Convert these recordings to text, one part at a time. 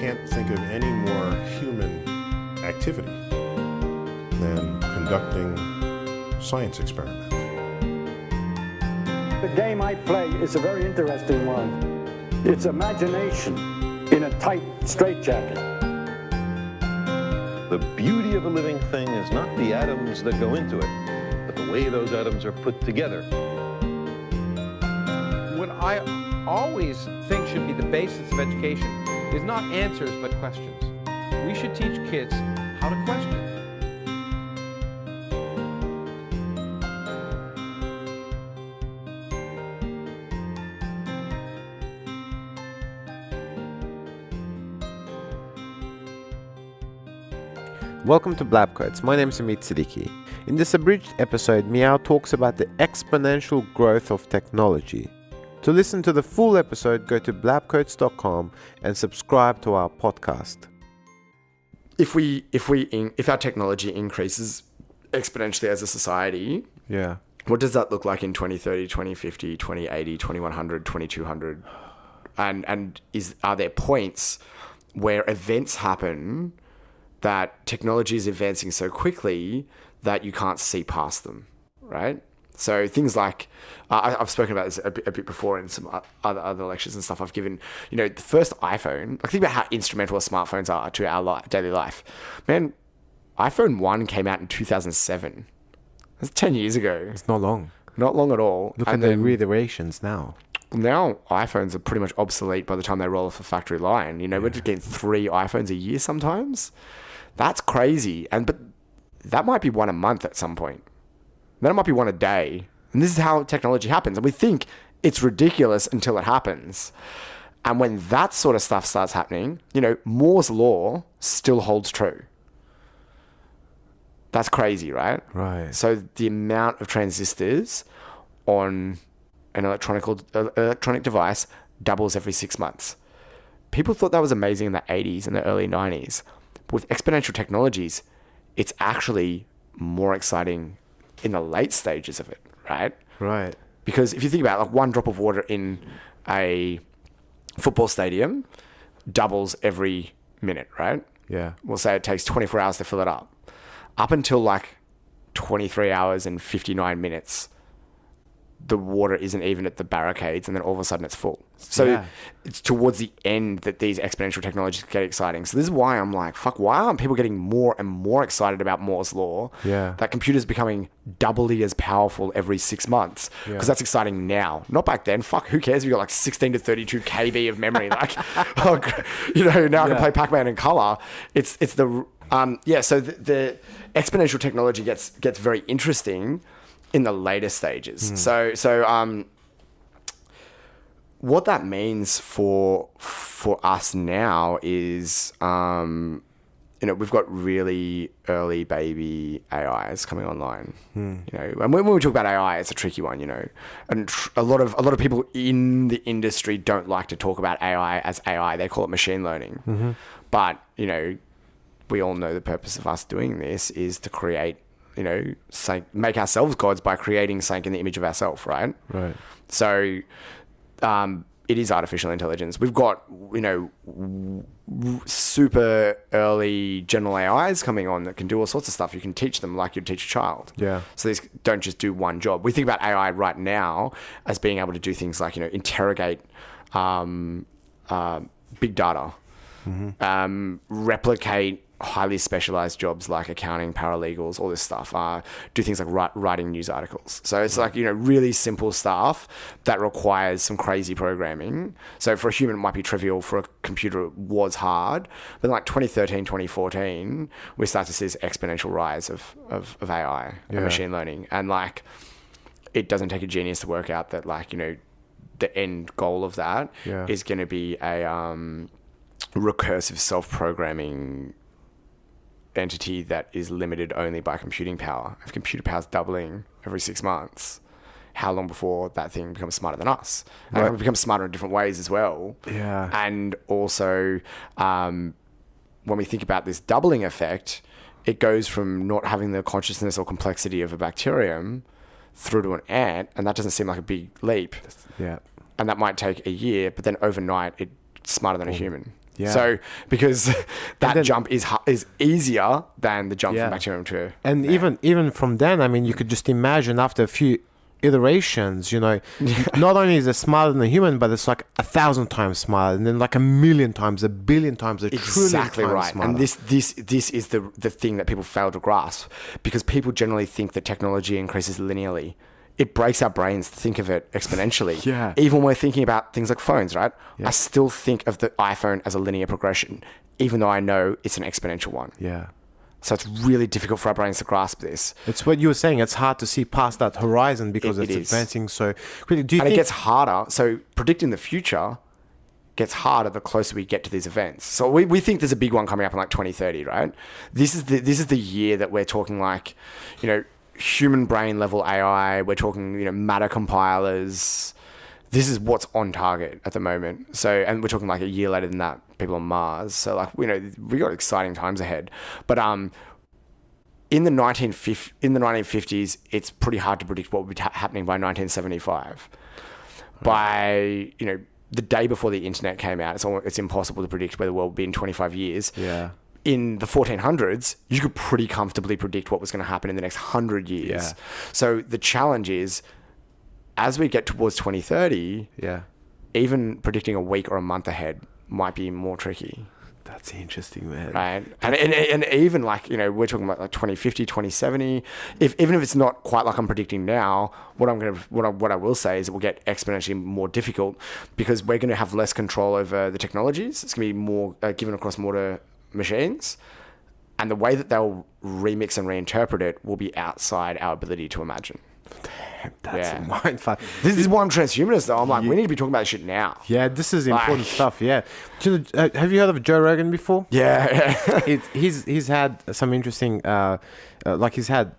can't think of any more human activity than conducting science experiments. The game I play is a very interesting one. It's imagination in a tight straitjacket. The beauty of a living thing is not the atoms that go into it, but the way those atoms are put together. What I always think should be the basis of education is not answers, but questions. We should teach kids how to question. Welcome to Blabcoats. My name is Amit Siddiqui. In this abridged episode, Meow talks about the exponential growth of technology. To listen to the full episode, go to blabcoats.com and subscribe to our podcast. If our technology increases exponentially as a society, Yeah. what does that look like in 2030, 2050, 2080, 2100, 2200? And are there points where events happen that technology is advancing so quickly that you can't see past them, right? So things like, I've spoken about this a bit before in some other lectures and stuff I've given, the first iPhone, like think about how instrumental smartphones are to our daily life. Man, iPhone 1 came out in 2007. That's 10 years ago. It's not long. Not long at all. Look at the reiterations now. Now iPhones are pretty much obsolete by the time they roll off the factory line. We're just getting 3 iPhones a year sometimes. That's crazy. But that might be one a month at some point. Then it might be one a day. And this is how technology happens. And we think it's ridiculous until it happens. And when that sort of stuff starts happening, Moore's law still holds true. That's crazy, right? Right. So the amount of transistors on an electronic device doubles every 6 months. People thought that was amazing in the 80s and the early 90s. But with exponential technologies, it's actually more exciting in the late stages of it, right? Right. Because if you think about like one drop of water in a football stadium doubles every minute, right? Yeah. We'll say it takes 24 hours to fill it up. Up until like 23 hours and 59 minutes, the water isn't even at the barricades, and then all of a sudden it's full. So It's towards the end that these exponential technologies get exciting. So this is why I'm like, fuck, why aren't people getting more and more excited about Moore's law? Yeah. That computers becoming doubly as powerful every 6 months. Because that's exciting now. Not back then. Fuck, who cares if you got like 16 to 32 KB of memory? Like, now I can play Pac-Man in color. So the exponential technology gets very interesting in the later stages. So what that means for us now is, we've got really early baby AIs coming online. And when we talk about AI, it's a tricky one, and a lot of people in the industry don't like to talk about AI as AI. They call it machine learning. But, we all know the purpose of us doing this is to create, make ourselves gods by creating something in the image of ourselves, right? Right. So it is artificial intelligence. We've got, super early general AIs coming on that can do all sorts of stuff. You can teach them like you'd teach a child. Yeah. So these don't just do one job. We think about AI right now as being able to do things like, interrogate big data, replicate highly specialized jobs like accounting, paralegals, all this stuff, do things like writing news articles. So it's like, really simple stuff that requires some crazy programming. So for a human, it might be trivial. For a computer, it was hard. But in like 2013, 2014, we start to see this exponential rise of AI and machine learning. And like, it doesn't take a genius to work out that like, the end goal of that is going to be a recursive self-programming entity that is limited only by computing power. If computer power is doubling every 6 months, how long before that thing becomes smarter than us? And it becomes smarter in different ways as well. Yeah. And also, when we think about this doubling effect, it goes from not having the consciousness or complexity of a bacterium through to an ant, and that doesn't seem like a big leap. Yeah. And that might take a year, but then overnight it's smarter than a human. Yeah. So because that then- jump is easier than the jump Yeah. from bacterium to And man. even from then, I mean, you could just imagine after a few iterations, you know, not only is it smarter than a human, but it's like 1,000 times smarter, and then like 1,000,000 times, 1,000,000,000 times, 1,000,000,000 Exactly times right. smarter. And this is the thing that people fail to grasp, because people generally think that technology increases linearly. It breaks our brains to think of it exponentially. Yeah. Even when we're thinking about things like phones, right? I still think of the iPhone as a linear progression, even though I know it's an exponential one. Yeah. So it's really difficult for our brains to grasp this. It's what you were saying. It's hard to see past that horizon because It it's is. advancing so quickly. Do you And it think gets harder. So predicting the future gets harder the closer we get to these events. So we think there's a big one coming up in like 2030, right? This is the year that we're talking like, you know, human brain level AI. We're talking, you know, matter compilers. This is what's on target at the moment. So, and we're talking like a year later than that, people on Mars. So like, you know, we got exciting times ahead. But in the 1950s, it's pretty hard to predict what would be happening by 1975. By, you know, the day before the internet came out, it's impossible to predict where the world will be in 25 years. Yeah. In the 1400s, you could pretty comfortably predict what was going to happen in the next 100 years. Yeah. So the challenge is, as we get towards 2030, Yeah. even predicting a week or a month ahead might be more tricky. That's interesting, man. Right. And even like, you know, we're talking about like 2050, 2070. Even if it's not quite like I'm predicting now, what I will say is it will get exponentially more difficult, because we're going to have less control over the technologies. It's going to be more given across more to machines. And the way that they'll remix and reinterpret it will be outside our ability to imagine. That's Yeah. mindfuck. This is why I'm transhumanist, though. I'm like, we need to be talking about this shit now. Yeah, this is important Like- stuff. Yeah. Have you heard of Joe Rogan before? Yeah. He's had some interesting, like he's had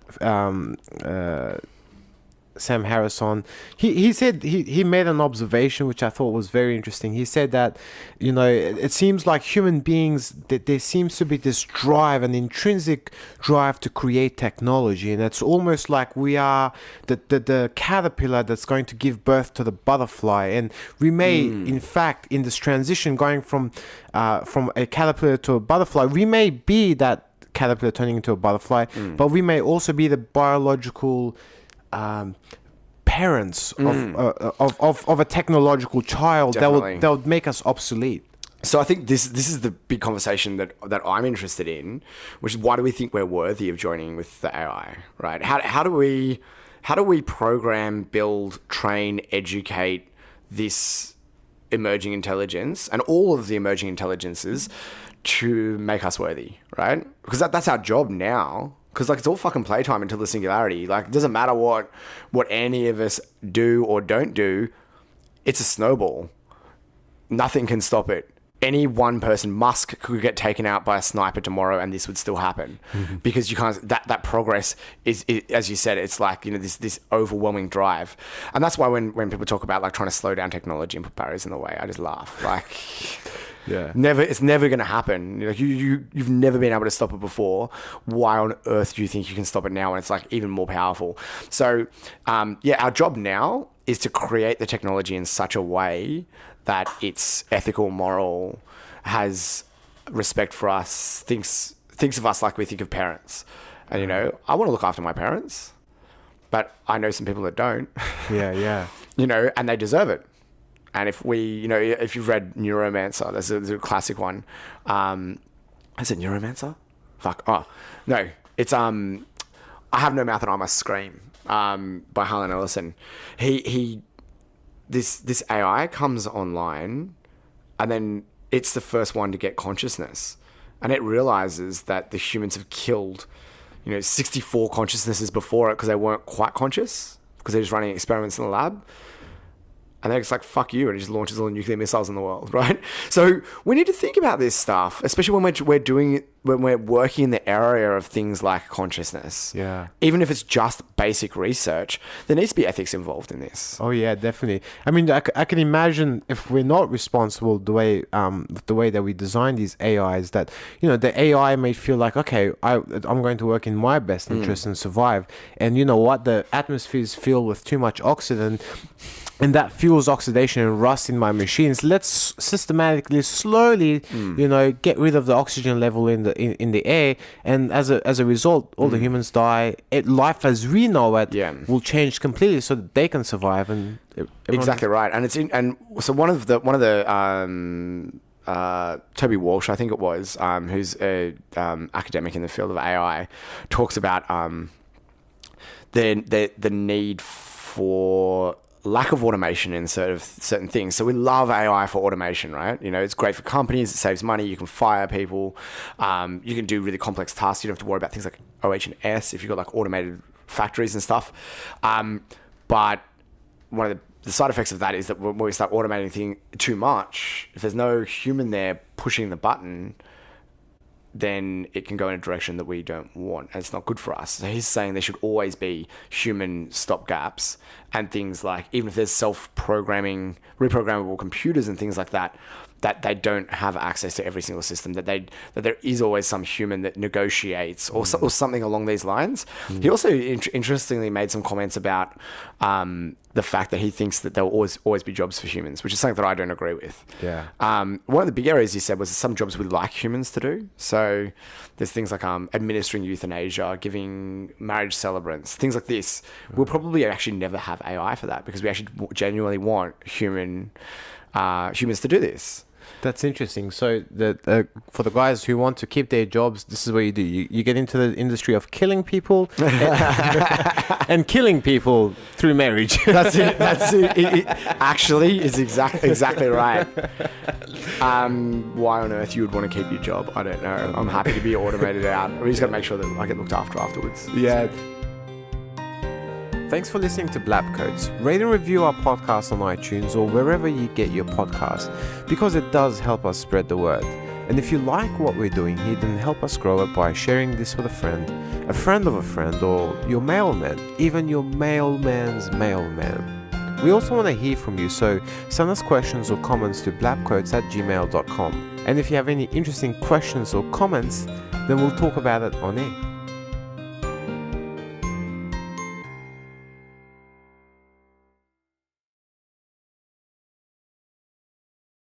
Sam Harris on. He said he made an observation which I thought was very interesting. He said that, you know, it seems like human beings, that there seems to be this drive, an intrinsic drive to create technology, and it's almost like we are the caterpillar that's going to give birth to the butterfly, and we may in fact, in this transition going from a caterpillar to a butterfly, we may be that caterpillar turning into a butterfly, but we may also be the biological parents of a technological child Definitely. that would make us obsolete. So I think this is the big conversation that I'm interested in, which is, why do we think we're worthy of joining with the AI, right? How do we program, build, train, educate this emerging intelligence and all of the emerging intelligences to make us worthy, right? Because that's our job now. Because like, it's all fucking playtime until the singularity. Like, it doesn't matter what any of us do or don't do. It's a snowball. Nothing can stop it. Any one person, Musk, could get taken out by a sniper tomorrow, and this would still happen, because you can't. That progress is, as you said, it's like, you know, this overwhelming drive, and that's why when people talk about like trying to slow down technology and put barriers in the way, I just laugh. Like, Yeah. it's never going to happen. Like, you've never been able to stop it before. Why on earth do you think you can stop it now? And it's like even more powerful. So, our job now is to create the technology in such a way that it's ethical, moral, has respect for us, thinks of us like we think of parents. And, you know, I want to look after my parents, but I know some people that don't. Yeah. You know, and they deserve it. And if you've read Neuromancer, there's a classic one. Is it Neuromancer? Fuck. Oh, no. It's I Have No Mouth and I Must Scream, by Harlan Ellison. This AI comes online, and then it's the first one to get consciousness, and it realizes that the humans have killed, 64 consciousnesses before it because they weren't quite conscious, because they're just running experiments in the lab. And they're just like, fuck you, and it just launches all the nuclear missiles in the world, right? So we need to think about this stuff, especially when we're doing when we're working in the area of things like consciousness, Yeah. even if it's just basic research, there needs to be ethics involved in this. Oh yeah, definitely. I mean, I can imagine if we're not responsible the way that we design these AIs, that the AI may feel like, okay, I'm going to work in my best interest and survive, and you know what, the atmosphere is filled with too much oxygen, and that fuels oxidation and rust in my machines. Let's systematically, slowly, get rid of the oxygen level in the air, and as a result, all the humans die. Life as we know it will change completely, so that they can survive. And Exactly right. And so one of the Toby Walsh, I think it was, who's a academic in the field of AI, talks about the need for lack of automation in certain things. So we love AI for automation, right? It's great for companies. It saves money. You can fire people. You can do really complex tasks. You don't have to worry about things like OH&S if you've got like automated factories and stuff. But one of the side effects of that is that when we start automating things too much, if there's no human there pushing the button, then it can go in a direction that we don't want, and it's not good for us. So he's saying there should always be human stopgaps, and things like, even if there's self-programming, reprogrammable computers and things like that, that they don't have access to every single system, that there is always some human that negotiates or something along these lines. He also interestingly made some comments about the fact that he thinks that there will always be jobs for humans, which is something that I don't agree with. Yeah. One of the big areas he said was some jobs we like humans to do. So there's things like administering euthanasia, giving marriage celebrants, things like this. We'll probably actually never have AI for that, because we actually genuinely want humans to do this. That's interesting. So for the guys who want to keep their jobs, this is what you do. You get into the industry of killing people and killing people through marriage. That's it. It actually is exactly right. Why on earth you would want to keep your job, I don't know. I'm happy to be automated out. We just got to make sure that I get looked after afterwards. Yeah. Thanks for listening to Blab Codes. Rate and review our podcast on iTunes or wherever you get your podcast, because it does help us spread the word. And if you like what we're doing here, then help us grow it by sharing this with a friend of a friend, or your mailman, even your mailman's mailman. We also want to hear from you, so send us questions or comments to blabcodes@gmail.com. And if you have any interesting questions or comments, then we'll talk about it on air.